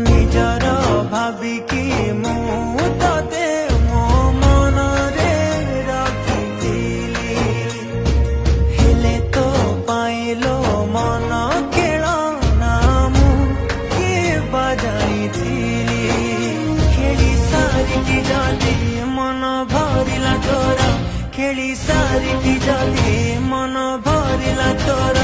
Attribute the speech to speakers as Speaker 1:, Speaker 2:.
Speaker 1: ନିଜର ଭାବିକି ମୁଁ ତତେ ମୋ ମନରେ ରଖିଥିଲି, ହେଲେ ତୋ ପାଇଲୋ ମନ ଖେଳନା ମୁଁ କିଏ ବଜାଇଥିଲି। ଖେଳି ସାରିକି ଯଦି ମନ ଭରିଲା ତୋର, ଖେଳି ସାରିକି ଯଦି ମନ ଭରିଲା ତୋର,